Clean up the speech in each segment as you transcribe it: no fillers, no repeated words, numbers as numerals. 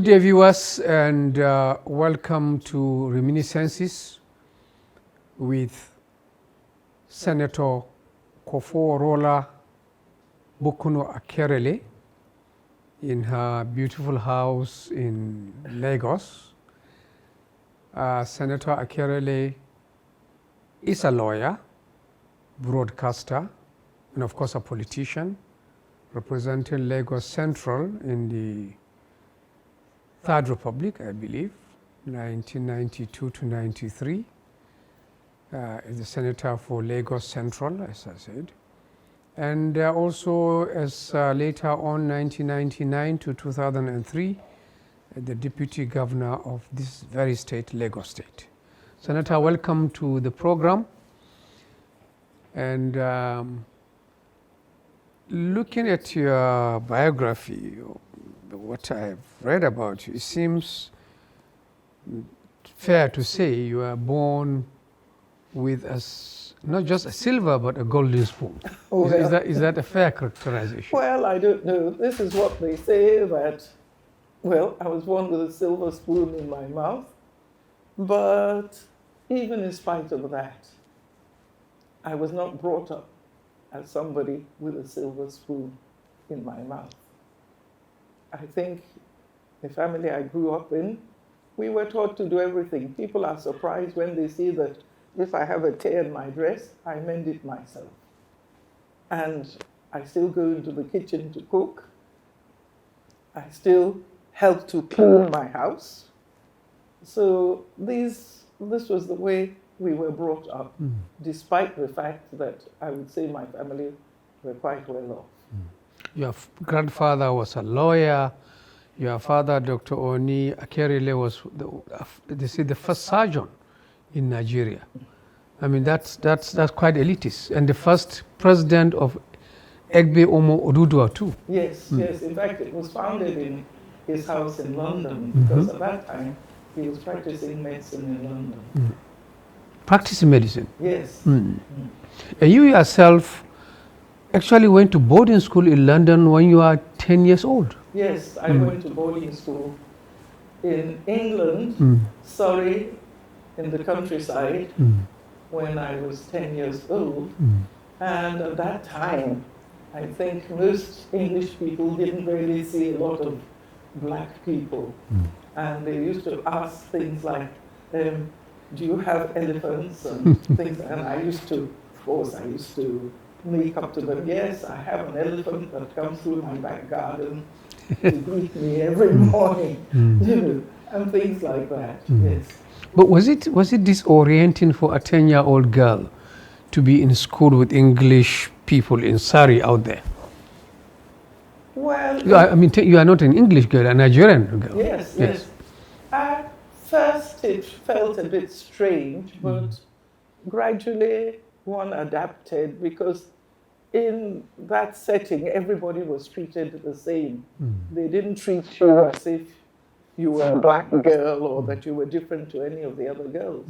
Good day, viewers, and welcome to Reminiscences with Senator Kofoworola Bucknor Akerele in her beautiful house in Lagos. Senator Akerele is a lawyer, broadcaster, and of course a politician, representing Lagos Central in the Third Republic, I believe, 1992 to 93. Is the senator for Lagos Central, as I said. And also, as later on, 1999 to 2003, the deputy governor of this very state, Lagos State. Senator, welcome to the program. And looking at your biography, what I've read about you, it seems fair to say you were born with not just a silver but a golden spoon. Oh, is that a fair characterization? Well, I don't know. This is what they say, that, well, I was born with a silver spoon in my mouth. But even in spite of that, I was not brought up as somebody with a silver spoon in my mouth. I think the family I grew up in, we were taught to do everything. People are surprised when they see that if I have a tear in my dress, I mend it myself. And I still go into the kitchen to cook. I still help to clean my house. So this was the way we were brought up, despite the fact that I would say my family were quite well off. Your grandfather was a lawyer. Your father, Dr. Oni Akerele, was the first surgeon in Nigeria. I mean, that's quite elitist. And the first president of Egbe Omo Oduduwa too. Yes, yes. In fact, it was founded in his house in London, because at that time he was practicing medicine in London. Practicing medicine? Yes. And you yourself actually went to boarding school in London when you were 10 years old. Yes, I went to boarding school in England, Surrey, in the countryside, when I was 10 years old. And at that time, I think most English people didn't really see a lot of black people. And they used to ask things like, do you have elephants and things? And I used to, of course, make up to them, yes, I have an elephant that comes through my back garden to greet me every morning, and things like that, yes. But was it disorienting for a 10-year-old girl to be in school with English people in Surrey out there? Well, I mean, you are not an English girl, a Nigerian girl. Yes, yes. At first it felt a bit strange, but gradually one adapted, because in that setting, everybody was treated the same. They didn't treat you as if you were a black girl or that you were different to any of the other girls.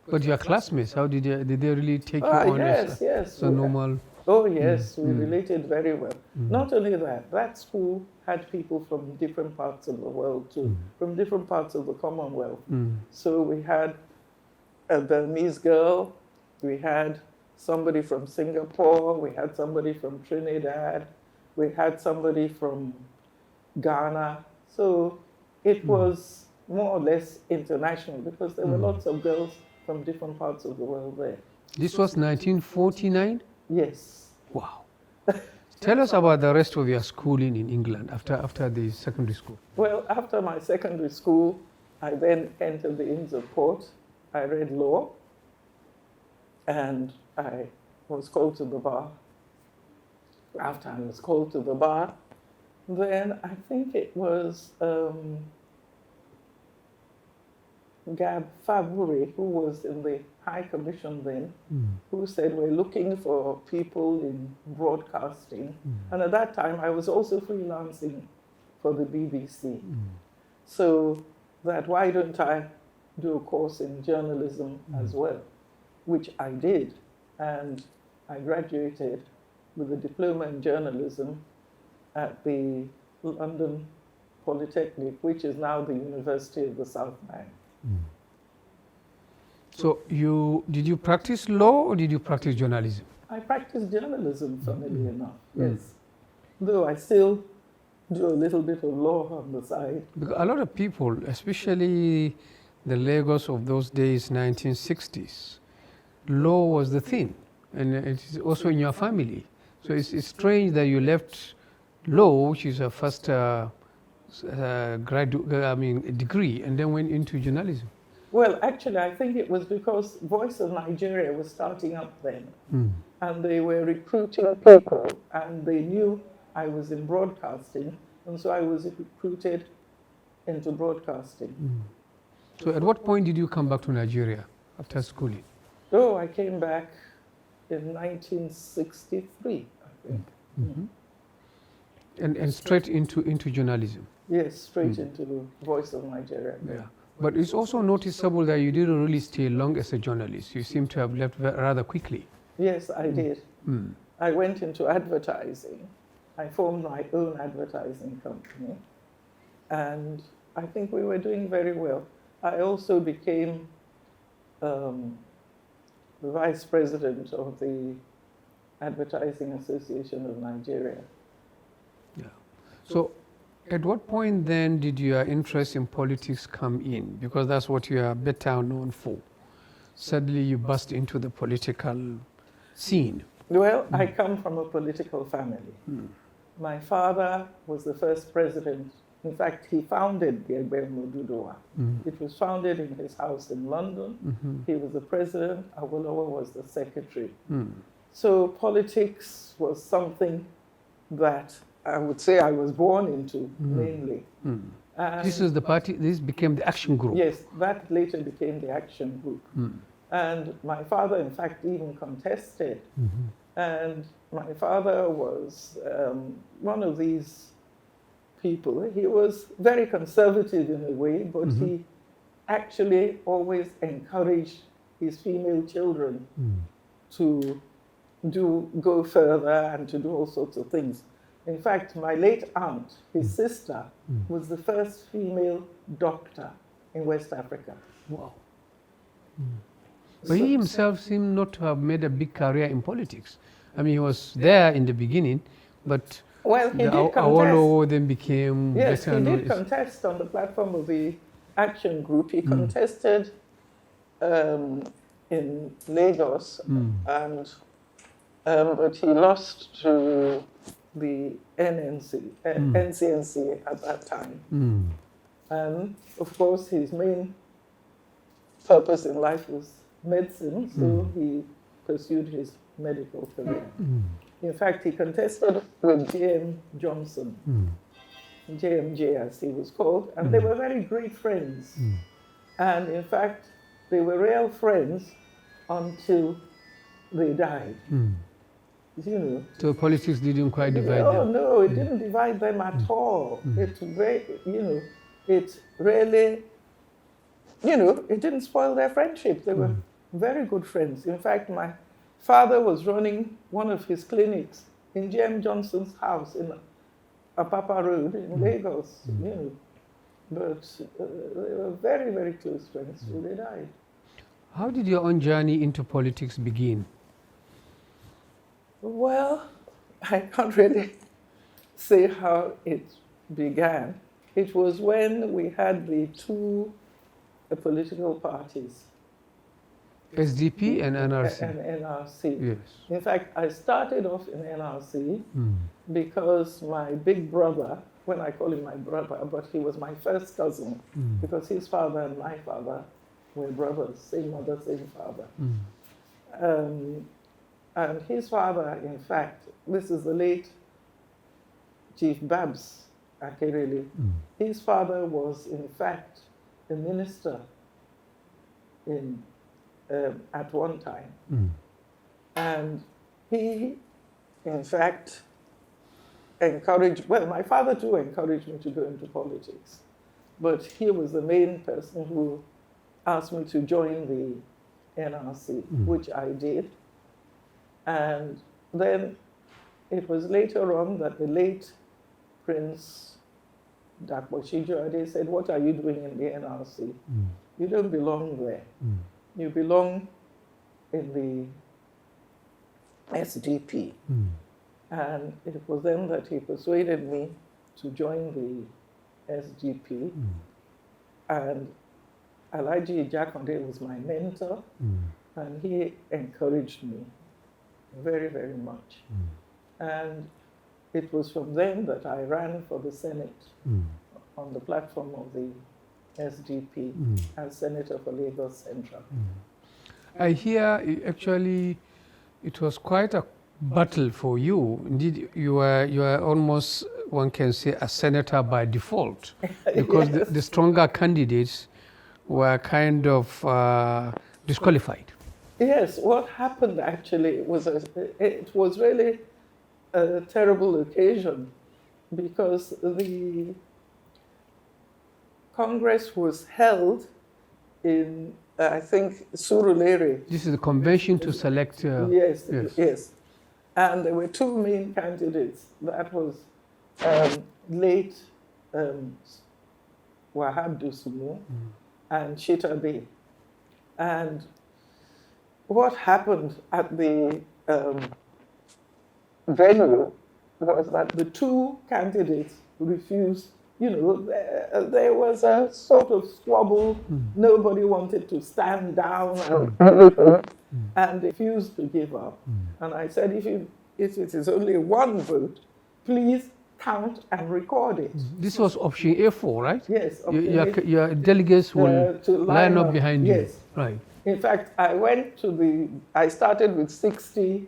But your classmates, how did they really take you on yes. as a normal? Oh, yes, we related very well. Not only that school had people from different parts of the world too, from different parts of the Commonwealth. So we had a Burmese girl, we had somebody from Singapore, we had somebody from Trinidad, we had somebody from Ghana. So it was more or less international, because there were lots of girls from different parts of the world there. This was 1949? Yes. Wow. Tell us about the rest of your schooling in England after the secondary school. Well, after my secondary school, I then entered the Inns of Court. I read law, and I was called to the bar. After I was called to the bar, then I think it was Gab Faburi, who was in the High Commission then, who said, we're looking for people in broadcasting. And at that time, I was also freelancing for the BBC. So that, why don't I do a course in journalism as well, which I did. And I graduated with a diploma in journalism at the London Polytechnic, which is now the University of the South Bank. So did you practice law or did you practice journalism? I practice journalism, funnily enough, yes. Though I still do a little bit of law on the side. Because a lot of people, especially the Lagos of those days, 1960s, law was the thing, and it is also in your family. So it's strange that you left law, which is a first degree, and then went into journalism. Well, actually, I think it was because Voice of Nigeria was starting up then, and they were recruiting people, and they knew I was in broadcasting, and so I was recruited into broadcasting. So at what point did you come back to Nigeria after schooling? Oh, I came back in 1963, I think. And straight into journalism? Yes, straight into the Voice of Nigeria. Yeah. But it's also noticeable that you didn't really stay long as a journalist. You seem to have left rather quickly. Yes, I did. I went into advertising. I formed my own advertising company, and I think we were doing very well. I also became the vice president of the Advertising Association of Nigeria. Yeah. So at what point then did your interest in politics come in? Because that's what you are better known for. Suddenly you burst into the political scene. Well, I come from a political family. My father was the first president. In fact, he founded the Akerele. It was founded in his house in London. He was the president. Awolowo was the secretary. So politics was something that I would say I was born into, mainly. This is the party, this became the action group. Yes, that later became the action group. And my father, in fact, even contested. And my father was one of these people. He was very conservative in a way, but he actually always encouraged his female children to go further and to do all sorts of things. In fact, my late aunt, his sister, was the first female doctor in West Africa. Wow. But he himself seemed not to have made a big career in politics. I mean, he was there in the beginning, but well, he did contest. Awolowo then became yes, better he known. did contest on the platform of the action group. He contested in Lagos, and but he lost to the NCNC at that time. And of course, his main purpose in life was medicine, so he pursued his medical career. In fact, he contested with J.M. Johnson, JMJ as he was called, and they were very great friends. And in fact, they were real friends until they died. You know. So politics didn't quite divide them? Oh, no, it didn't divide them at all. It really, it didn't spoil their friendship. They were very good friends. In fact, my father was running one of his clinics in J.M. Johnson's house in Apapa Road in Lagos, But they were very, very close friends till they died. How did your own journey into politics begin? Well, I can't really say how it began. It was when we had the two political parties. SDP and NRC? And NRC. Yes. In fact, I started off in NRC because my big brother, when I call him my brother, but he was my first cousin, because his father and my father were brothers, same mother, same father. And his father, in fact, this is the late Chief Babs Akerele. His father was, in fact, a minister at one time. And he, in fact, encouraged, well, my father too encouraged me to go into politics. But he was the main person who asked me to join the NRC, which I did. And then it was later on that the late Prince Dakboshijo, they said, what are you doing in the NRC? You don't belong there. You belong in the SDP. And it was then that he persuaded me to join the SDP. And Alhaji Jakonde was my mentor, and he encouraged me very, very much. And it was from then that I ran for the Senate on the platform of the SDP as Senator for Lagos Central. I hear actually it was quite a battle for you. Indeed, you are almost, one can say, a senator by default, because Yes. the stronger candidates were kind of disqualified. Yes, what happened actually was it was really a terrible occasion, because the Congress was held in, I think, Surulere. This is the convention to select. Yes. And there were two main candidates. That was late Wahab Dusumu and Shita Bey. And what happened at the venue was that the two candidates refused. You know, there was a sort of squabble. Nobody wanted to stand down and everything, and they refused to give up. And I said, if it is only one vote, please count and record it. This was option A4, right? Yes. Your delegates will to line up behind you. Yes. Right. In fact, I started with 60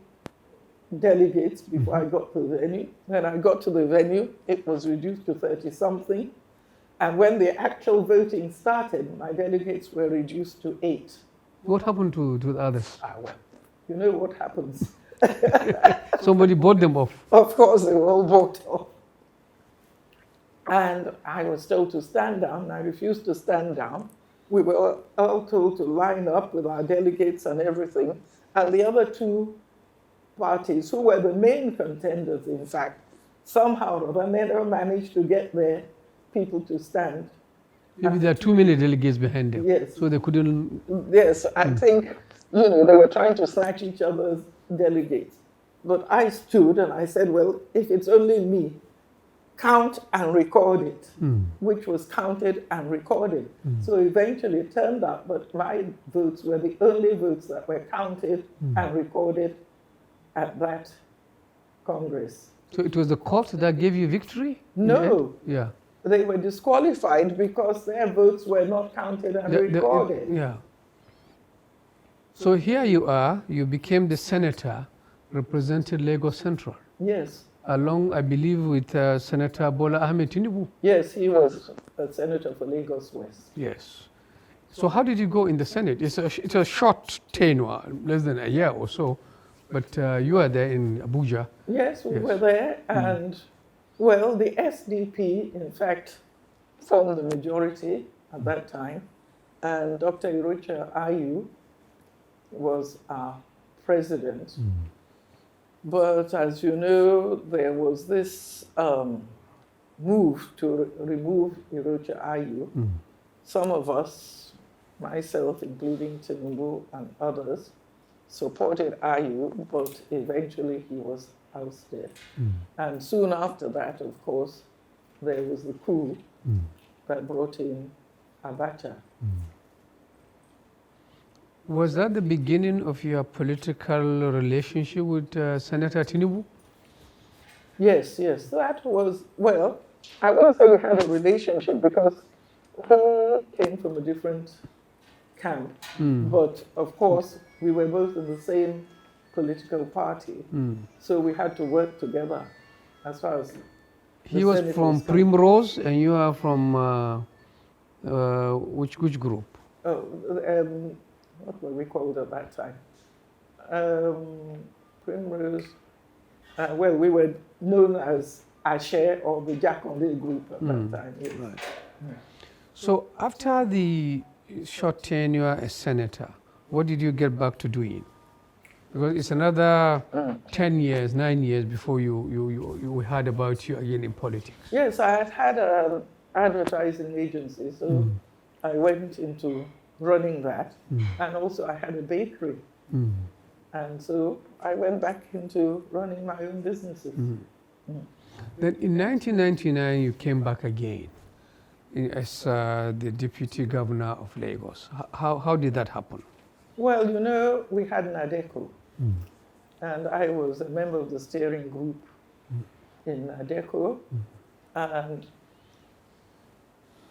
delegates before I got to the venue. When I got to the venue, it was reduced to 30-something. And when the actual voting started, my delegates were reduced to 8. What happened to the others? Well, you know what happens. Somebody bought them off. Of course, they were all bought off. And I was told to stand down. I refused to stand down. We were all told to line up with our delegates and everything. And the other two parties, who were the main contenders, in fact, somehow or other never managed to get their people to stand. Maybe there are too many delegates behind them. Yes. So they couldn't. Yes, I think, they were trying to snatch each other's delegates. But I stood and I said, well, if it's only me, count and record it, which was counted and recorded. So eventually it turned out that my votes were the only votes that were counted and recorded at that Congress. So it was the court that gave you victory? No. Yeah. They were disqualified because their votes were not counted and recorded. Yeah. So here you are, you became the senator, represented Lagos Central. Yes. Along, I believe, with Senator Bola Ahmed Tinubu. Yes, he was a senator for Lagos West. Yes. So how did you go in the Senate? It's a short tenure, less than a year or so, but you are there in Abuja. Yes, we were there, and well, the SDP, in fact, formed the majority at that time, and Dr. Irocha Ayu was our president. But as you know, there was this move to remove Irocha Ayu. Some of us, myself including Tinubu and others, supported Ayu, but eventually he was ousted. And soon after that, of course, there was the coup that brought in Abacha. Was that the beginning of your political relationship with Senator Tinubu? Yes. That was, well, I won't say we had a relationship because he came from a different camp. But of course, we were both in the same political party. So we had to work together as far as he was from Primrose and you are from which group? What were we called at that time? Primrose. Well, we were known as Ashe or the Jakonde group at that time. Yes. Right. So after the short tenure as senator, what did you get back to doing? Because it's another 10 years, 9 years before we heard about you again in politics. Yes, I had advertising agency. So I went into running that. And also I had a bakery. And so I went back into running my own businesses. Then in 1999, you came back again as the deputy governor of Lagos. How did that happen? Well, you know, we had an ADECO, and I was a member of the steering group in ADECO, and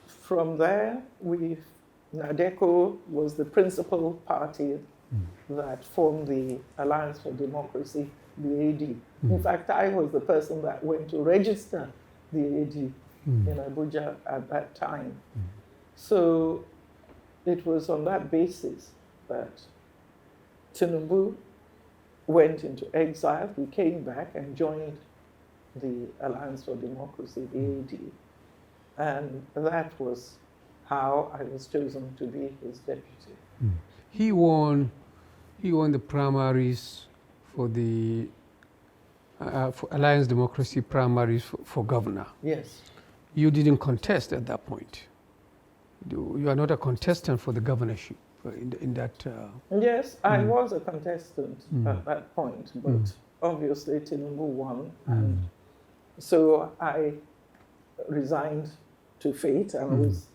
from there, ADECO was the principal party that formed the Alliance for Democracy, the AD. In fact, I was the person that went to register the AD in Abuja at that time. So it was on that basis that Tinubu went into exile. He came back and joined the Alliance for Democracy, the AD. And that was how I was chosen to be his deputy. He won the primaries for the for Alliance Democracy primaries for governor. Yes. You didn't contest at that point. You are not a contestant for the governorship in that. Yes, I was a contestant at that point, but obviously Tinubu won. And so I resigned to fate and was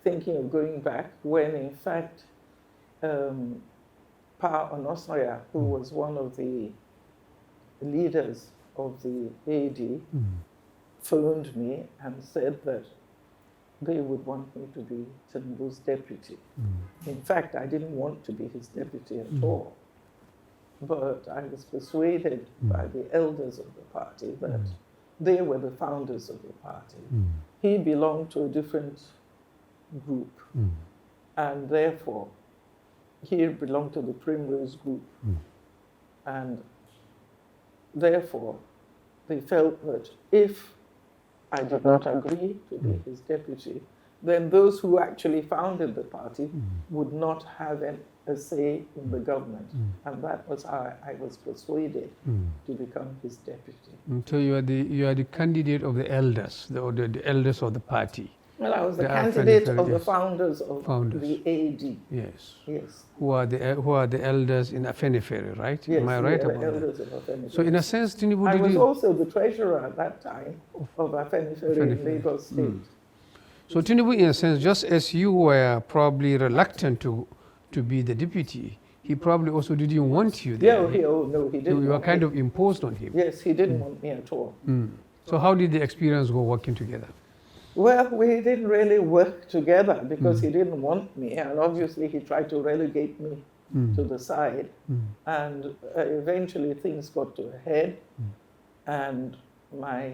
thinking of going back when, in fact, Pa Onosoya, who was one of the leaders of the AD, phoned me and said that they would want me to be Tinubu's deputy. In fact, I didn't want to be his deputy at all. But I was persuaded by the elders of the party that they were the founders of the party. He belonged to a different group, and therefore he belonged to the Primrose group. And therefore, they felt that if I did not agree to be his deputy, then those who actually founded the party would not have a say in the government. And that was how I was persuaded to become his deputy. So you are the candidate of the elders, the elders of the party. Well, I was the candidate of the founders of the AD. Yes. Yes. Who are the elders in Afenifere, right? Yes, am I right about elders that? of Afenifere. So in a sense, Tinubu I was also the treasurer at that time of Afenifere in Lagos State. So Tinubu, in a sense, just as you were probably reluctant to be the deputy, he probably also didn't want you there. No, he didn't. You were kind of imposed on him. Yes, he didn't want me at all. So how did the experience go working together? Well, we didn't really work together because he didn't want me, and obviously he tried to relegate me to the side. And eventually things got to a head, and my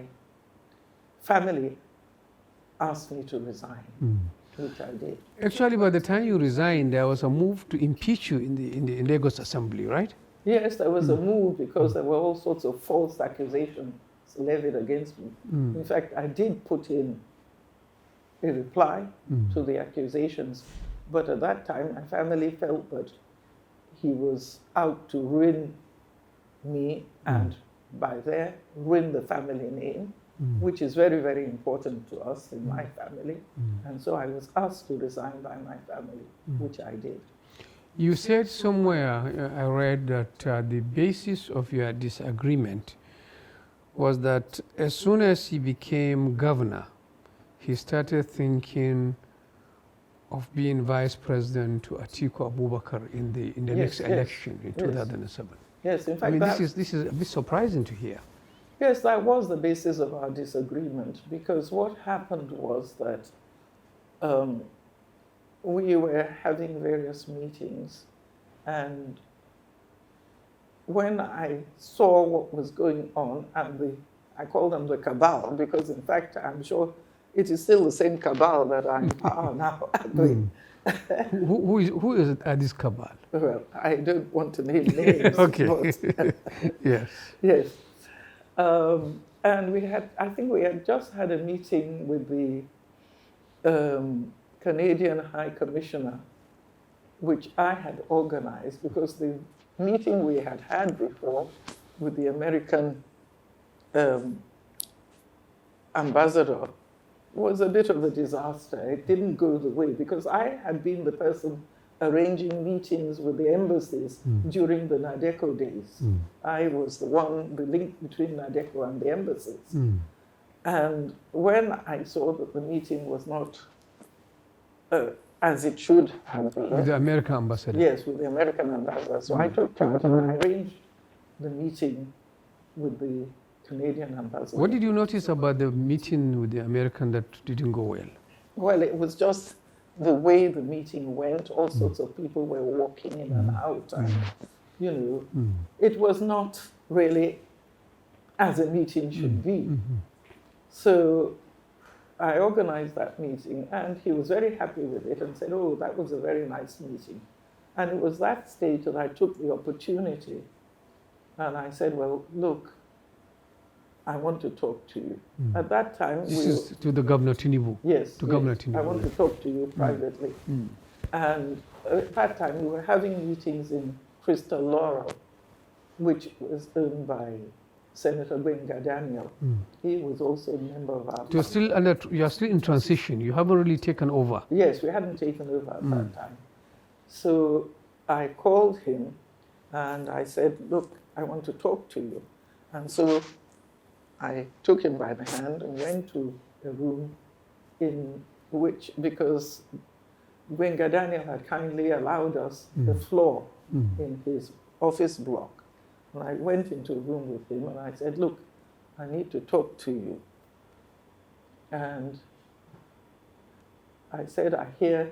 family asked me to resign, which I did. Actually, by the time you resigned, there was a move to impeach you in the Lagos Assembly, right? Yes, there was a move because there were all sorts of false accusations levied against me. In fact, I did put in a reply to the accusations, but at that time my family felt that he was out to ruin me and by there ruin the family name, which is very, very important to us in my family. And so I was asked to resign by my family, which I did. You said somewhere, I read that the basis of your disagreement was that as soon as he became governor, he started thinking of being vice president to Atiku Abubakar in the next election in 2007. Yes, in fact, this is a bit surprising to hear. Yes, that was the basis of our disagreement, because what happened was that we were having various meetings, and when I saw what was going on, and I call them the cabal, because in fact I'm sure it is still the same cabal that I'm part now. Who is this cabal? Well, I don't want to name names. Okay. But Yes. Yes. And I think we had just had a meeting with the Canadian High Commissioner, which I had organized, because the meeting we had before with the American ambassador was a bit of a disaster. It didn't go the way, because I had been the person arranging meetings with the embassies during the NADECO days. I was the link between NADECO and the embassies. And when I saw that the meeting was not as it should have been. With the American ambassador? Yes, with the American ambassador. So I took charge and I arranged the meeting with the Canadian ambassador. What did you notice about the meeting with the American that didn't go well? Well, it was just the way the meeting went. All sorts of people were walking in and out. And, you know, it was not really as a meeting should be. So I organized that meeting, and he was very happy with it and said, oh, that was a very nice meeting. And it was that stage that I took the opportunity and I said, well, look, I want to talk to you. At that time, This is to the Governor Tinubu? Yes. To Governor Tinubu. I want to talk to you privately. And at that time, we were having meetings in Crystal Laurel, which was owned by Senator Gwenga Daniel. He was also a member of our party. You are still in transition. You haven't really taken over. Yes, we hadn't taken over at that time. So I called him and I said, look, I want to talk to you. And so I took him by the hand and went to a room in which, because Gwenga Daniel had kindly allowed us the floor in his office block. And I went into a room with him and I said, look, I need to talk to you. And I said, I hear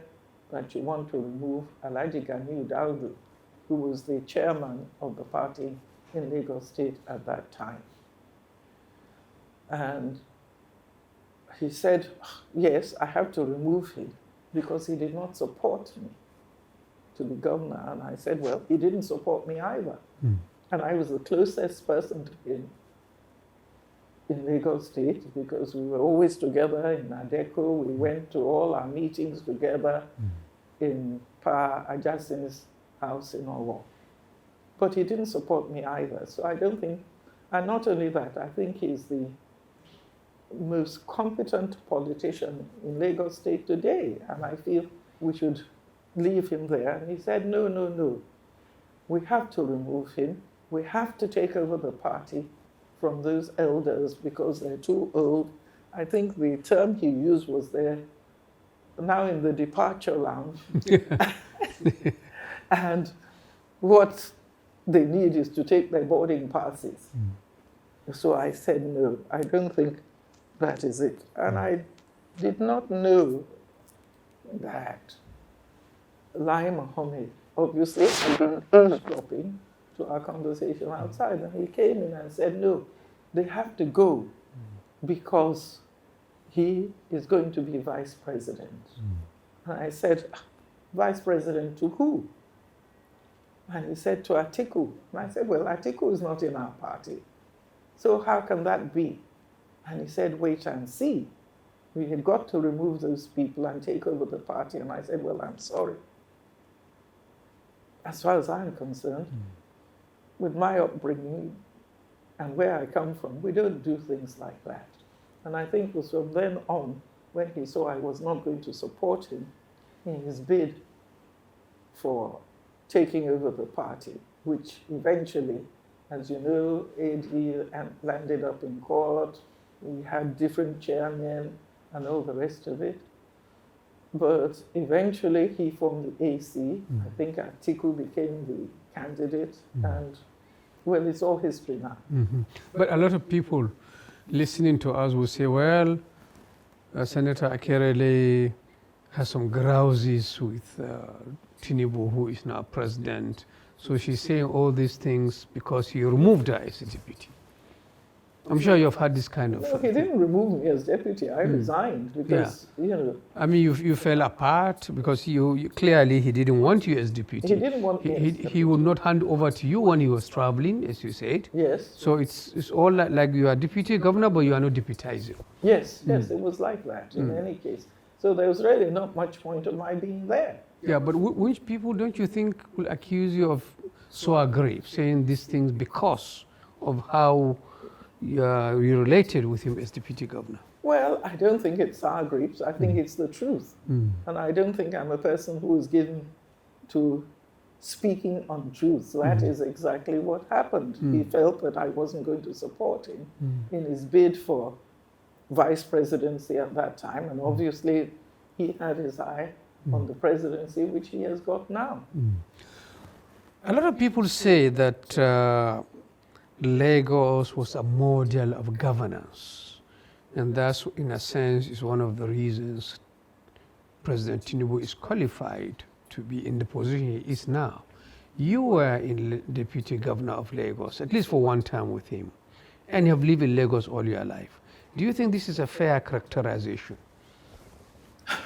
that you want to remove Alhaji Ganiu Daudu, who was the chairman of the party in Lagos State at that time. And he said, yes, I have to remove him because he did not support me to be governor. And I said, well, he didn't support me either. And I was the closest person to him in Lagos State because we were always together in NADECO. We went to all our meetings together in Pa Ajasin's house in Owo. But he didn't support me either. So I don't think, and not only that, I think he's the most competent politician in Lagos State today. And I feel we should leave him there. And he said, no, no, no. We have to remove him. We have to take over the party from those elders because they're too old. I think the term he used was they're now in the departure lounge. And what they need is to take their boarding passes. So I said, no, I don't think that is it. And I did not know that Lai Mohammed obviously had been eavesdropping to our conversation outside. And he came in and said, no, they have to go because he is going to be vice president. And I said, vice president to who? And he said, to Atiku. And I said, well, Atiku is not in our party. So how can that be? And he said, wait and see. We had got to remove those people and take over the party. And I said, well, I'm sorry. As far as I'm concerned, with my upbringing and where I come from, we don't do things like that. And I think it was from then on, when he saw I was not going to support him in his bid for taking over the party, which eventually, as you know, AD landed up in court. We had different chairmen and all the rest of it. But eventually he formed the AC. I think Atiku became the candidate, and well, it's all history now. But a lot of people listening to us will say, well, Senator Akerele has some grouses with Tinubu, who is now president. So she's saying all these things because he removed her as a deputy. I'm sure you've had this kind of... No, he didn't remove me as deputy. I resigned because, you know... I mean, you fell apart because you clearly he didn't want you as deputy. He didn't want me as deputy. He would not hand over to you when he was traveling, as you said. Yes. So it's all like you are deputy governor, but you are not deputizing. Yes, yes, it was like that in any case. So there was really not much point of my being there. Yeah, but which people don't you think will accuse you of sour grapes, saying these things because of how you related with him as deputy governor? Well, I don't think it's sour grapes. I think it's the truth. And I don't think I'm a person who is given to speaking on truth. That is exactly what happened. He felt that I wasn't going to support him in his bid for vice presidency at that time. And obviously, he had his eye on the presidency, which he has got now. A lot of people say that Lagos was a model of governance, and that's, in a sense, is one of the reasons President Tinubu is qualified to be in the position he is now. You were deputy governor of Lagos, at least for one term with him, and you have lived in Lagos all your life. Do you think this is a fair characterization?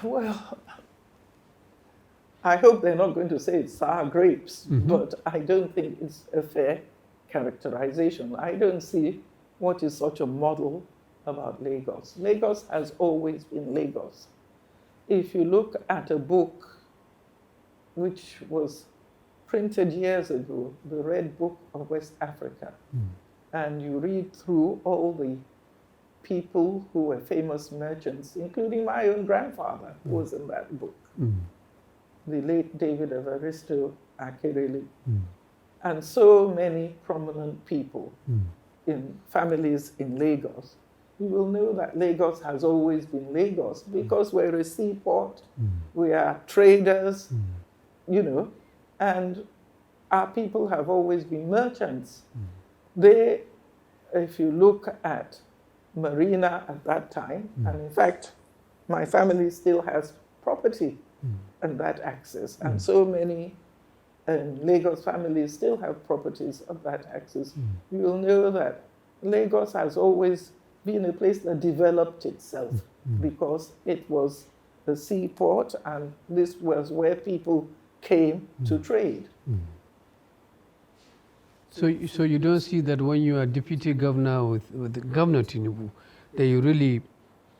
Well, I hope they're not going to say it's sour grapes, but I don't think it's a fair characterization. I don't see what is such a model about Lagos. Lagos has always been Lagos. If you look at a book which was printed years ago, the Red Book of West Africa, and you read through all the people who were famous merchants, including my own grandfather, who was in that book, the late David Evaristo Akerele, and so many prominent people in families in Lagos. You will know that Lagos has always been Lagos because we're a seaport, we are traders, you know, and our people have always been merchants. They, if you look at Marina at that time, and in fact, my family still has property and that access, and so many Lagos families still have properties of that access. You will know that Lagos has always been a place that developed itself because it was a seaport, and this was where people came to trade. So you don't see that when you are deputy governor with the Governor Tinubu, that you really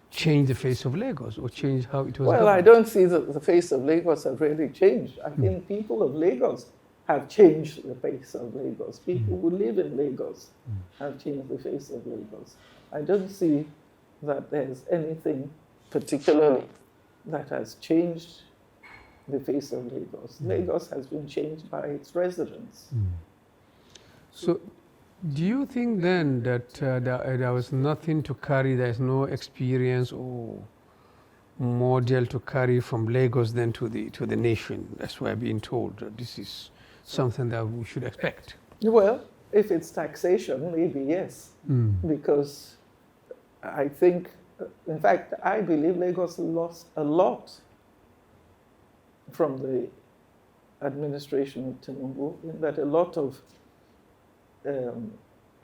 change the face of Lagos or change how it was Well, governed? I don't see that the face of Lagos has really changed. I think people of Lagos have changed the face of Lagos. People who live in Lagos have changed the face of Lagos. I don't see that there's anything particularly that has changed the face of Lagos. Lagos has been changed by its residents. So do you think then that there was nothing to carry, there's no experience or model to carry from Lagos then to the nation? That's why I'm being told that this is something that we should expect. Well, if it's taxation, maybe yes, because I think, in fact, I believe Lagos lost a lot from the administration of Tinubu, in that a lot of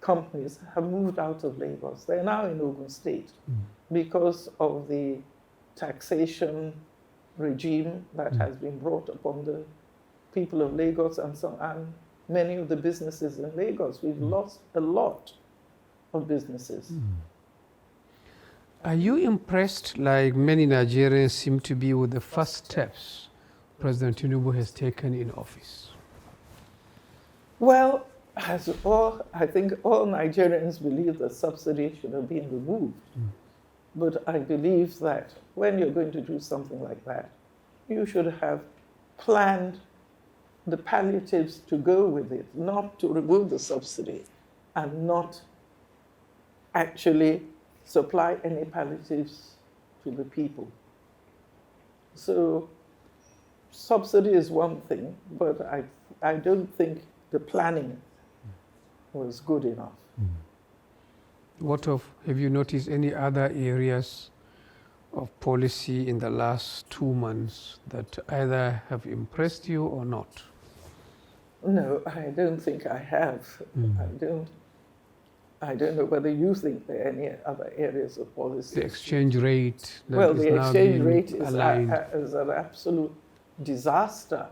companies have moved out of Lagos. They're now in Ogun State because of the taxation regime that has been brought upon the people of Lagos and many of the businesses in Lagos. We've lost a lot of businesses. Are you impressed, like many Nigerians seem to be, with the first steps President Tinubu has taken in office? Well, I think all Nigerians believe that subsidy should have been removed. But I believe that when you're going to do something like that, you should have planned the palliatives to go with it, not to remove the subsidy and not actually supply any palliatives to the people. So subsidy is one thing, but I don't think the planning was good enough. Have you noticed any other areas of policy in the last 2 months that either have impressed you or not? No, I don't think I have. I don't know whether you think there are any other areas of policy. The exchange rate. The exchange rate is an absolute disaster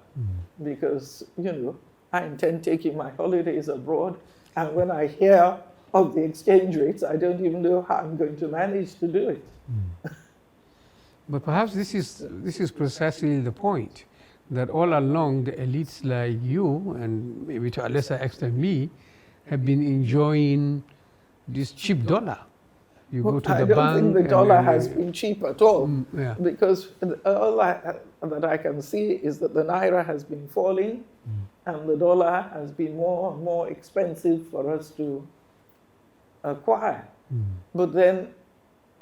because, you know, I intend taking my holidays abroad, and when I hear of the exchange rates, I don't even know how I'm going to manage to do it. But perhaps this is precisely the point, that all along the elites like you, and maybe to a lesser extent me, have been enjoying this cheap dollar. You go to I the don't think bank the and dollar then, has been cheap at all, yeah. because all that I can see is that the naira has been falling, and the dollar has been more and more expensive for us to acquire. But then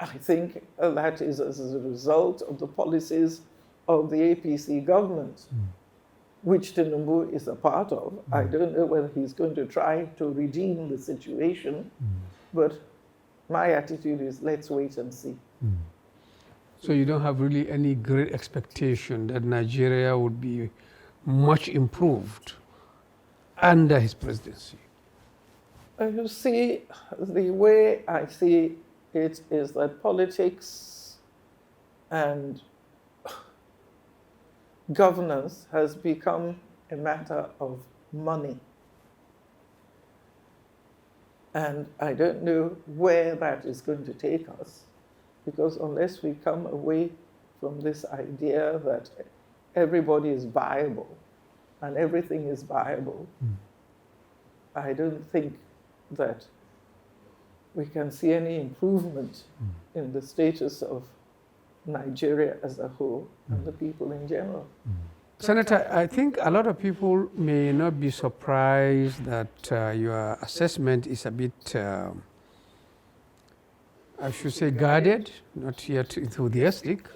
I think that is as a result of the policies of the APC government, which Tinubu is a part of. I don't know whether he's going to try to redeem the situation, but my attitude is let's wait and see. So you don't have really any great expectation that Nigeria would be much improved under his presidency? You see, the way I see it is that politics and governance has become a matter of money. And I don't know where that is going to take us, because unless we come away from this idea that everybody is viable and everything is viable, I don't think that we can see any improvement in the status of Nigeria as a whole and the people in general. Senator, I think a lot of people may not be surprised that your assessment is a bit, I should say, guarded, not yet enthusiastic.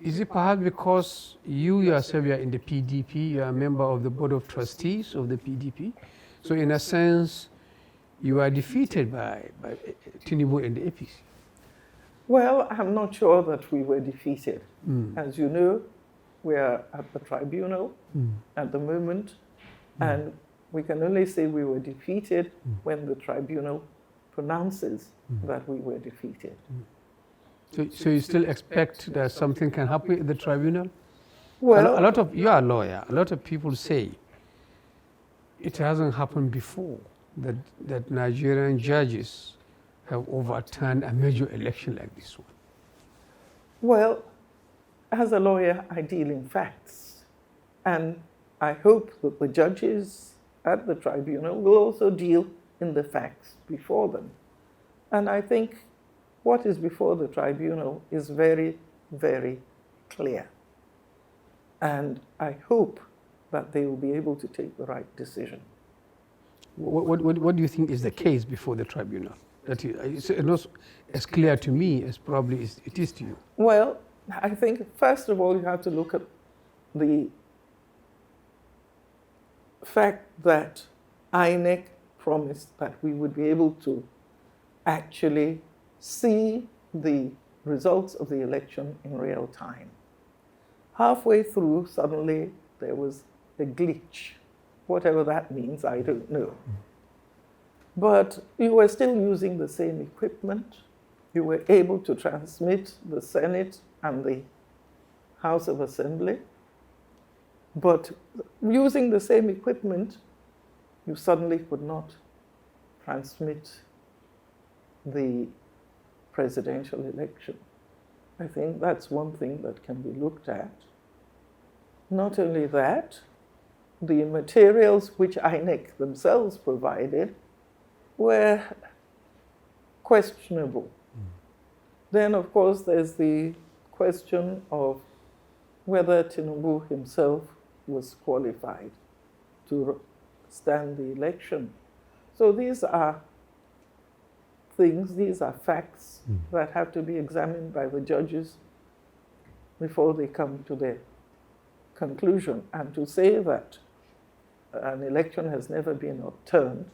Is it perhaps because you yourself are in the PDP, you are a member of the Board of Trustees of the PDP? So in a sense, you are defeated by Tinubu and the APC. Well, I'm not sure that we were defeated. As you know, we are at the tribunal at the moment, and we can only say we were defeated when the tribunal pronounces that we were defeated. So you still expect that something can happen at the tribunal? Well, a lot of, you are a lawyer, a lot of people say it hasn't happened before, that Nigerian judges have overturned a major election like this one. Well, as a lawyer, I deal in facts. And I hope that the judges at the tribunal will also deal in the facts before them. And I think what is before the tribunal is very, very clear. And I hope that they will be able to take the right decision. What do you think is the case before the tribunal? That is, it's not as clear to me as probably it is to you. Well, I think, first of all, you have to look at the fact that INEC promised that we would be able to actually see the results of the election in real time. Halfway through, suddenly there was a glitch. Whatever that means, I don't know. But you were still using the same equipment. You were able to transmit the Senate and the House of Assembly. But using the same equipment, you suddenly could not transmit the presidential election. I think that's one thing that can be looked at. Not only that, the materials which INEC themselves provided were questionable. Then, of course, there's the question of whether Tinubu himself was qualified to stand the election. So these are things, these are facts that have to be examined by the judges before they come to their conclusion. And to say that an election has never been overturned,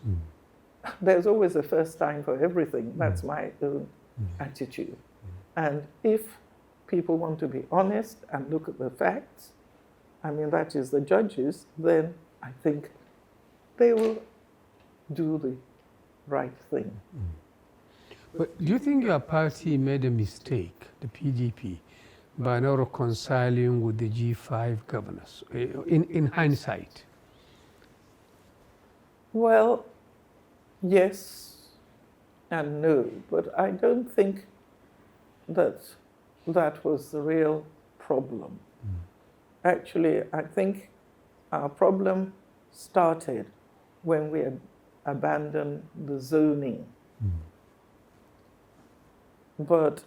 there's always a first time for everything. That's my own attitude. And if people want to be honest and look at the facts, I mean, that is the judges, then I think they will do the right thing. But do you think your party made a mistake, the PDP, by not reconciling with the G5 governors, in hindsight? Well, yes and no, but I don't think that that was the real problem. Actually, I think our problem started when we abandoned the zoning. But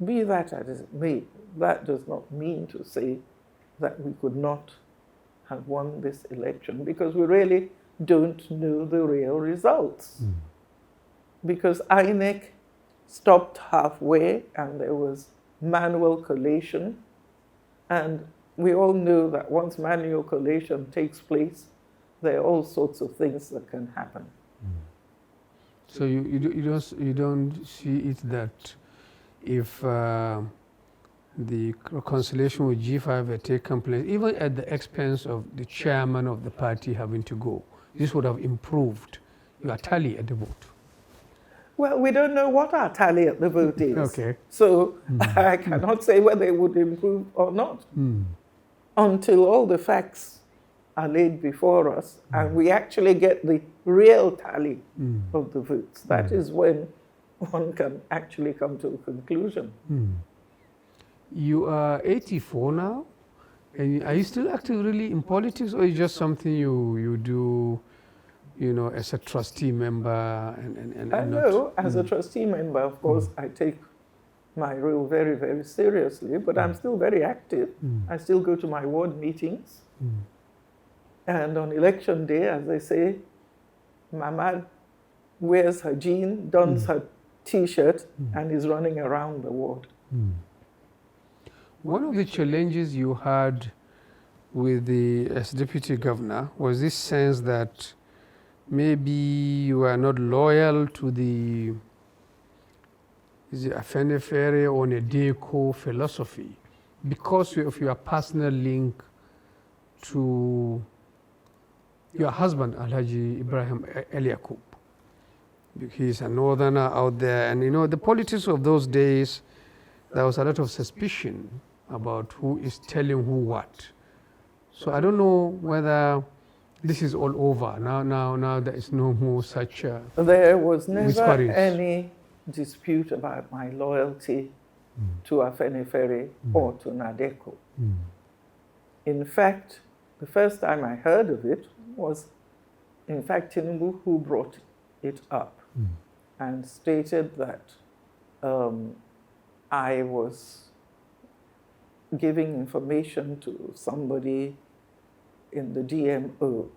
be that as it may, that does not mean to say that we could not have won this election, because we really don't know the real results. Because INEC stopped halfway and there was manual collation. And we all know that once manual collation takes place, there are all sorts of things that can happen. So you don't see it that if the reconciliation with G5 had taken place, even at the expense of the chairman of the party having to go, this would have improved your tally at the vote? Well, we don't know what our tally at the vote is. Okay. So I cannot say whether it would improve or not until all the facts are laid before us and we actually get the real tally of the votes. That is when one can actually come to a conclusion. You are 84 now, and are you still active really in politics, or is it just something you do, you know, as a trustee member and No, as a trustee member, of course, I take my role very, very seriously, but I'm still very active. I still go to my ward meetings. And on election day, as they say, Mama wears her jean, dons her T-shirt, and is running around the ward. One of the challenges you had with the as deputy governor was this sense that maybe you are not loyal to the Afenifere or Nedeko philosophy because of your personal link to your husband, Alhaji Ibrahim Eliakub. He's a northerner out there, and you know, the politics of those days, there was a lot of suspicion about who is telling who what. So I don't know whether this is all over. Now there is no more such There was never whisperings. any dispute about my loyalty to Afenifere or to Nadeko. In fact, the first time I heard of it was, in fact, Tinubu who brought it up and stated that I was giving information to somebody in the DMO.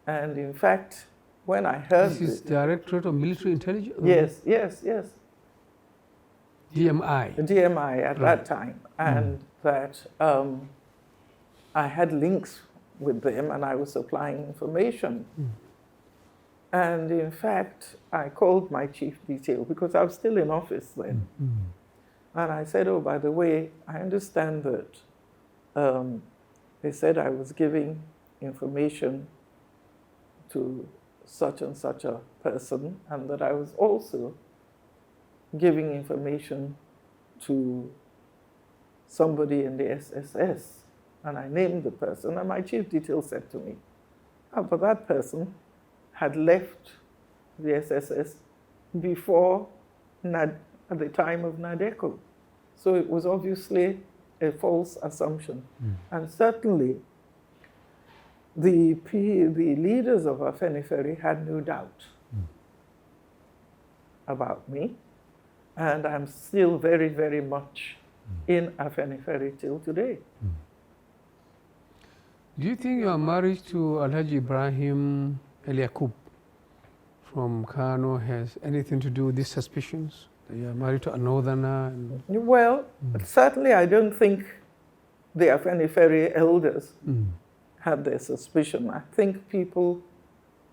And in fact, when I heard This is Directorate of Military Intelligence? Yes. DMI. The DMI at that time. And that I had links with them and I was supplying information. And in fact, I called my chief detail because I was still in office then. And I said, oh, by the way, I understand that they said I was giving information to such and such a person, and that I was also giving information to somebody in the SSS. And I named the person, and my chief detail said to me, oh, but that person had left the SSS before at the time of Nadeko. So it was obviously a false assumption. And certainly the leaders of Afenifere had no doubt about me. And I'm still very, very much in Afenifere till today. Do you think your marriage to Alhaji Ibrahim Eliakub from Kano has anything to do with these suspicions? That you are married to a northerner? Well, certainly I don't think the Afenifere elders had their suspicion. I think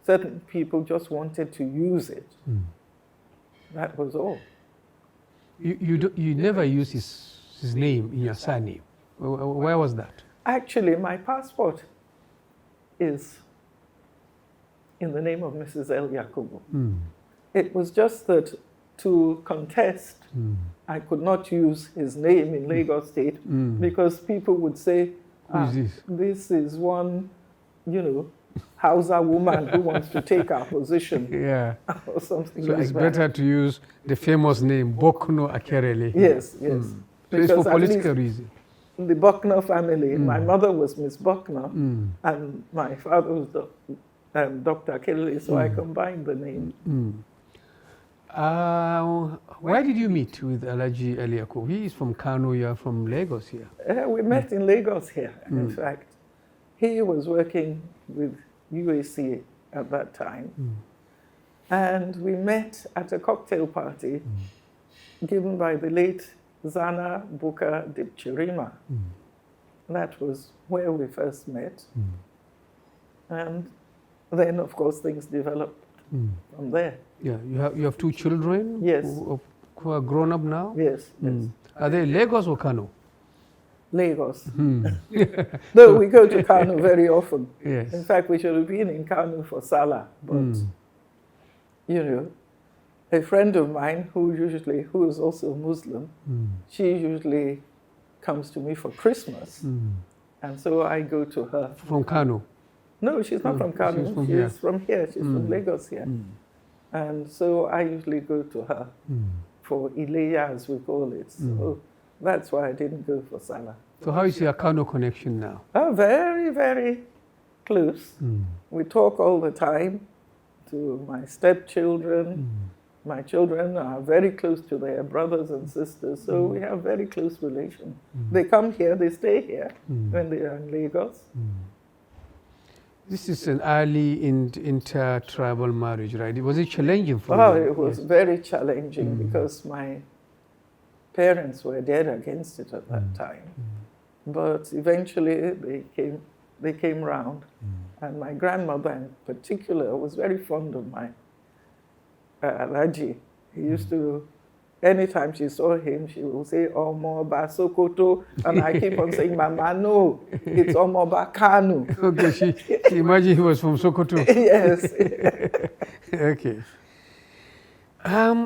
certain people just wanted to use it. That was all. You never use his name in your surname. Where was that? Actually, my passport is in the name of Mrs. El Yakubu. It was just that to contest, I could not use his name in Lagos State because people would say, this is one, Hausa woman who wants to take our position. Or something so like that. it's better to use the famous name, Bucknor Akerele. Yes. So it's for political reason. The Bucknor family, my mother was Miss Bucknor, and my father was Dr. Akerele, so I combined the name. Where did you meet with Alhaji Eliako? He is from Kano, you are from Lagos here. We met in Lagos here, in fact. He was working with UAC at that time. And we met at a cocktail party given by the late Zana Buka Dipchirima. That was where we first met. And then, of course, things developed from there. Yeah, you have two children? Yes. Who are grown up now? Yes, yes. Are they Lagos or Kano? Lagos. Though we go to Kano very often. Yes. In fact, we should have been in Kano for Salah. But, you know, a friend of mine who is also a Muslim, she usually comes to me for Christmas. And so I go to her. From Kano? No, she's not from Kano. She's from She's here. from here. She's from Lagos here. And so I usually go to her for Ileya, as we call it. So that's why I didn't go for Salah. So how is your Kano connection now? Oh, very, very close. We talk all the time to my stepchildren. My children are very close to their brothers and sisters, so we have very close relation. They come here, they stay here when they are in Lagos. This is an early inter-tribal marriage, right? Was it challenging for you? Oh, it was very challenging because my parents were dead against it at that time. But eventually they came round. And my grandmother in particular was very fond of my Alhaji. He used to, anytime she saw him, she would say, Omoba Sokoto. And I keep on saying, Mama, no, it's Omoba Kanu. Okay, she imagined he was from Sokoto. Yes. Okay.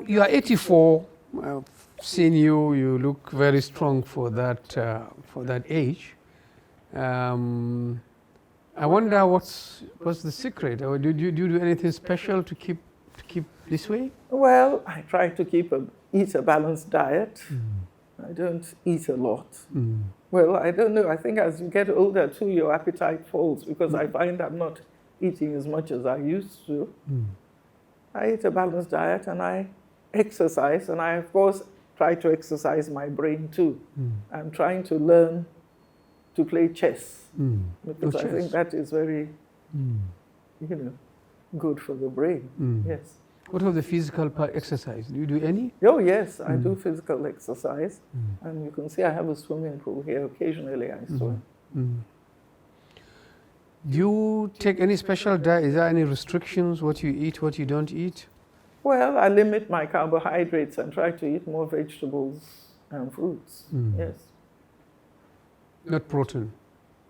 You are 84. I've seen you. You look very strong for that age. I wonder what's the secret? Or do you do anything special to keep this way? Well, I try to eat a balanced diet. I don't eat a lot. Well, I don't know. I think as you get older too, your appetite falls because I find I'm not eating as much as I used to. I eat a balanced diet and I exercise, and I, of course, try to exercise my brain too. I'm trying to learn to play chess because I think that is very, good for the brain. Yes. What about the physical exercise? Do you do any? Oh, yes, I do physical exercise. And you can see I have a swimming pool here. Occasionally I swim. Do you take any special diet? Is there any restrictions, what you eat, what you don't eat? Well, I limit my carbohydrates and try to eat more vegetables and fruits. Yes. Not protein?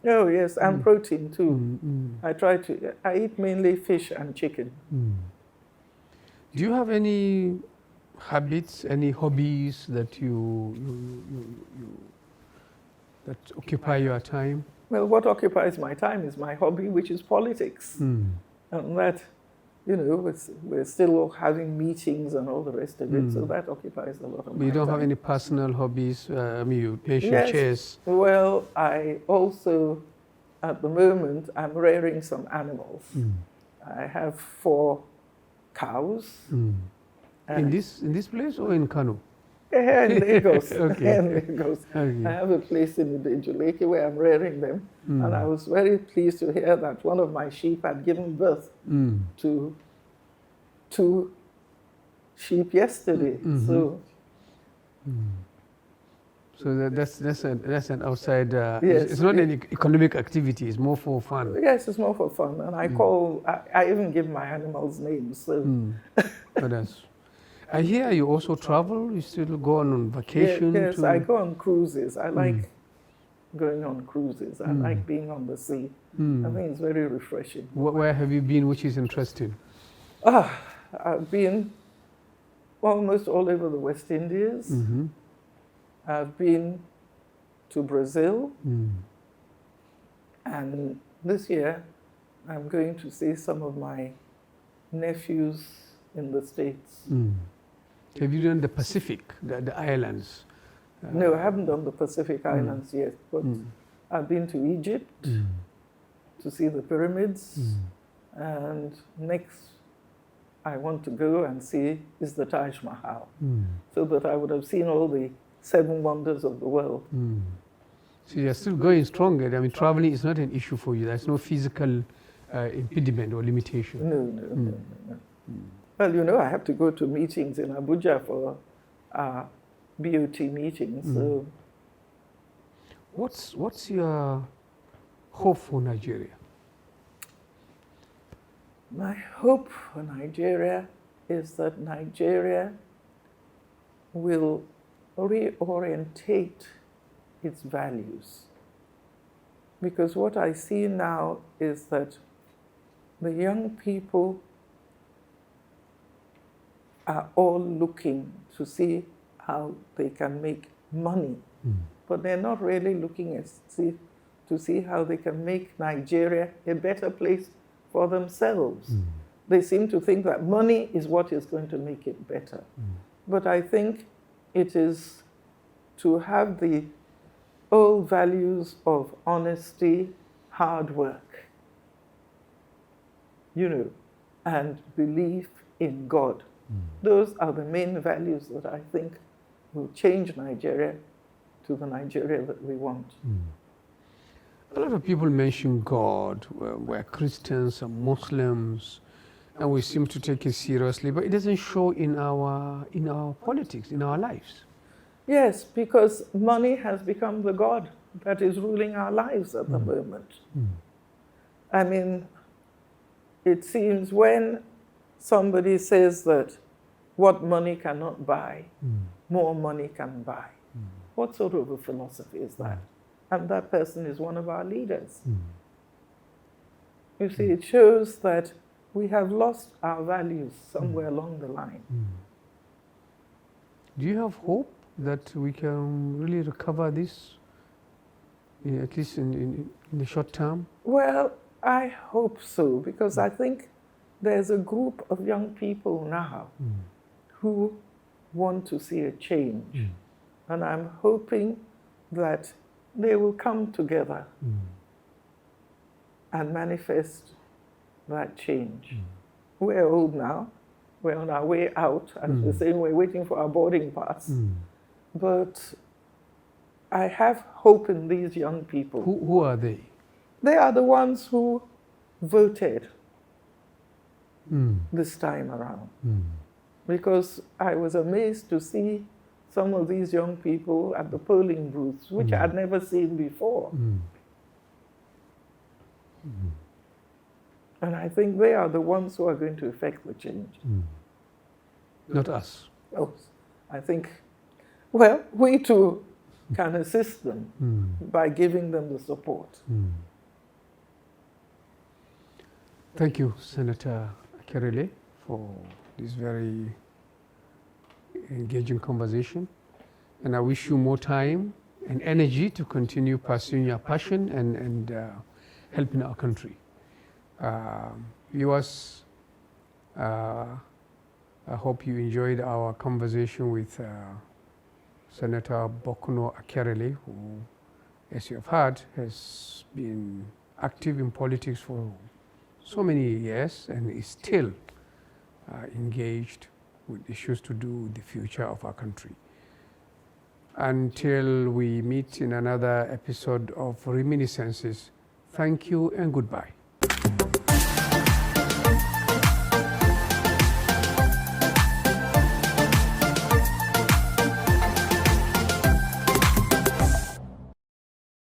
Oh, yes, and protein too. I eat mainly fish and chicken. Do you have any habits, any hobbies that that occupy your time? Well, what occupies my time is my hobby, which is politics. And that, we're still having meetings and all the rest of it, so that occupies a lot of my time. You don't have any personal hobbies? You mentioned chess. Well, I also, at the moment, I'm rearing some animals. I have 4 cows. In this place or in Kano? Here in Lagos. Okay. In Lagos. Okay. I have a place in Idejuleke where I'm rearing them. And I was very pleased to hear that one of my sheep had given birth to 2 sheep yesterday. So that's an outside. Yes. It's not any economic activity. It's more for fun. Yes, it's more for fun, and I even give my animals names. So. I hear you also travel. You still go on vacation. Yes, I go on cruises. I like going on cruises. I like being on the sea. I think it's very refreshing. Where have you been, which is interesting? I've been almost all over the West Indies. I've been to Brazil, and this year I'm going to see some of my nephews in the States. Have you done the Pacific, the islands? No, I haven't done the Pacific Islands yet, but I've been to Egypt to see the pyramids, and next I want to go and see is the Taj Mahal, so that I would have seen all the 7 wonders of the world. So you're still going stronger. I mean, traveling is not an issue for you. There's no physical impediment or limitation. No. Well, you know, I have to go to meetings in Abuja for BOT meetings. So, what's your hope for Nigeria? my hope for Nigeria is that Nigeria will reorientate its values. Because what I see now is that the young people are all looking to see how they can make money, but they're not really looking to see how they can make Nigeria a better place for themselves. They seem to think that money is what is going to make it better. But I think it is to have the old values of honesty, hard work, you know, and belief in God. Those are the main values that I think will change Nigeria to the Nigeria that we want. A lot of people mention God. We're Christians and Muslims, and we seem to take it seriously, but it doesn't show in our politics, in our lives. Yes, because money has become the God that is ruling our lives at the moment. I mean, it seems when somebody says that what money cannot buy, more money can buy. What sort of a philosophy is that? And that person is one of our leaders. You see, it shows that we have lost our values somewhere along the line. Do you have hope that we can really recover this, at least in the short term? Well, I hope so, because I think there's a group of young people now who want to see a change. And I'm hoping that they will come together and manifest that change. We're old now. We're on our way out. As we're saying, we're waiting for our boarding pass. But I have hope in these young people. Who are they? They are the ones who voted this time around. Because I was amazed to see some of these young people at the polling booths, which I had never seen before. And I think they are the ones who are going to effect the change. Not us. Oh, I think, well, we too can assist them by giving them the support. Thank you, Senator Akerele, for this very engaging conversation. And I wish you more time and energy to continue pursuing your passion and helping our country. Viewers, I hope you enjoyed our conversation with Senator Bucknor Akerele, who, as you have heard, has been active in politics for so many years and is still engaged with issues to do with the future of our country. Until we meet in another episode of Reminiscences, thank you and goodbye.